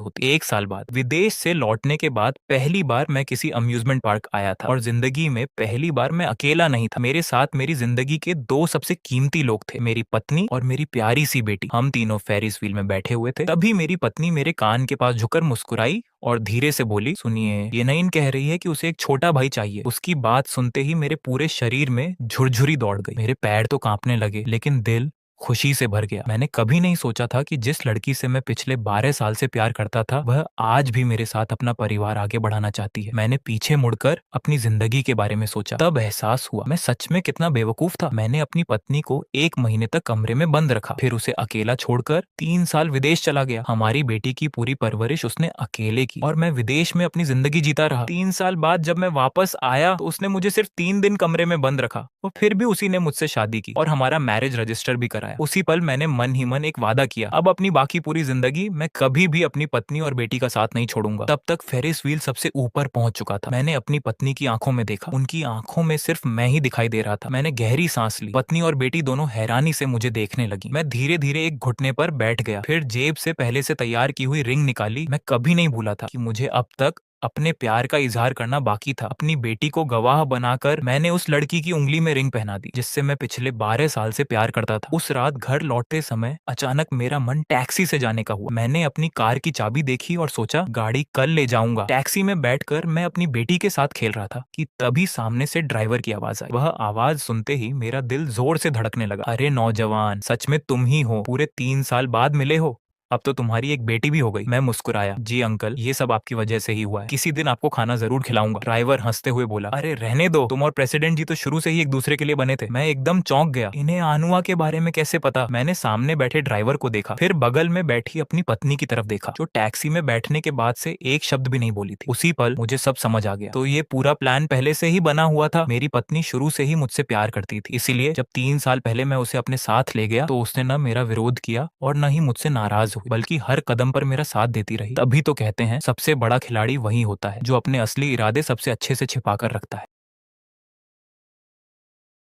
होती। 1 साल बाद विदेश से लौटने के बाद पहली बार मैं किसी अम्यूजमेंट पार्क आया था और जिंदगी में पहली बार मैं अकेला नहीं था। मेरे साथ मेरी जिंदगी के 2 सबसे कीमती लोग थे, मेरी पत्नी और मेरी प्यारी सी बेटी। हम तीनों फेरिस व्हील में बैठे हुए थे। तभी मेरी पत्नी मेरे कान के पास झुककर मुस्कुराई और धीरे से बोली, सुनिए, ये नईन कह रही है कि उसे एक छोटा भाई चाहिए। उसकी बात सुनते ही मेरे पूरे शरीर में झुरझुरी दौड़ गई। मेरे पैर तो कांपने लगे लेकिन दिल खुशी से भर गया। मैंने कभी नहीं सोचा था कि जिस लड़की से मैं पिछले 12 साल से प्यार करता था वह आज भी मेरे साथ अपना परिवार आगे बढ़ाना चाहती है। मैंने पीछे मुड़कर अपनी जिंदगी के बारे में सोचा, तब एहसास हुआ मैं सच में कितना बेवकूफ था। मैंने अपनी पत्नी को 1 महीने तक कमरे में बंद रखा, फिर उसे अकेला छोड़कर 3 साल विदेश चला गया। हमारी बेटी की पूरी परवरिश उसने अकेले की और मैं विदेश में अपनी जिंदगी जीता रहा। 3 साल बाद जब मैं वापस आया तो उसने मुझे सिर्फ 3 दिन कमरे में बंद रखा और फिर भी उसी ने मुझसे शादी की और हमारा मैरिज रजिस्टर भी कराया। उसी पल मैंने मन ही मन एक वादा किया, अब अपनी बाकी पूरी जिंदगी मैं कभी भी अपनी पत्नी और बेटी का साथ नहीं छोड़ूंगा। तब तक फेरिस व्हील सबसे ऊपर पहुंच चुका था। मैंने अपनी पत्नी की आंखों में देखा, उनकी आंखों में सिर्फ मैं ही दिखाई दे रहा था। मैंने गहरी सांस ली। पत्नी और बेटी दोनों हैरानी से मुझे देखने लगी। मैं धीरे धीरे एक घुटने पर बैठ गया, फिर जेब से पहले से तैयार की हुई रिंग निकाली। मैं कभी नहीं भूला था कि मुझे अब तक अपने प्यार का इजहार करना बाकी था। अपनी बेटी को गवाह बनाकर मैंने उस लड़की की उंगली में रिंग पहना दी जिससे मैं पिछले 12 साल से प्यार करता था। उस रात घर लौटते समय अचानक मेरा मन टैक्सी से जाने का हुआ। मैंने अपनी कार की चाबी देखी और सोचा गाड़ी कल ले जाऊंगा। टैक्सी में बैठकर मैं अपनी बेटी के साथ खेल रहा था कि तभी सामने से ड्राइवर की आवाज आई। वह आवाज सुनते ही मेरा दिल जोर से धड़कने लगा। अरे नौजवान, सच में तुम ही हो, पूरे 3 साल बाद मिले हो, अब तो तुम्हारी एक बेटी भी हो गई। मैं मुस्कुराया, जी अंकल, ये सब आपकी वजह से ही हुआ है, किसी दिन आपको खाना जरूर खिलाऊंगा। ड्राइवर हंसते हुए बोला, अरे रहने दो, तुम और प्रेसिडेंट जी तो शुरू से ही एक दूसरे के लिए बने थे। मैं एकदम चौंक गया, इन्हें आनुआ के बारे में कैसे पता। मैंने सामने बैठे ड्राइवर को देखा, फिर बगल में बैठी अपनी पत्नी की तरफ देखा जो टैक्सी में बैठने के बाद से एक शब्द भी नहीं बोली थी। उसी पल मुझे सब समझ आ गया। तो ये पूरा प्लान पहले से ही बना हुआ था। मेरी पत्नी शुरू से ही मुझसे प्यार करती थी, इसीलिए जब 3 साल पहले मैं उसे अपने साथ ले गया तो उसने न मेरा विरोध किया और न ही मुझसे नाराज हुई, बल्कि हर कदम पर मेरा साथ देती रही। तभी तो कहते हैं सबसे बड़ा खिलाड़ी वही होता है जो अपने असली इरादे सबसे अच्छे से छिपा कर रखता है।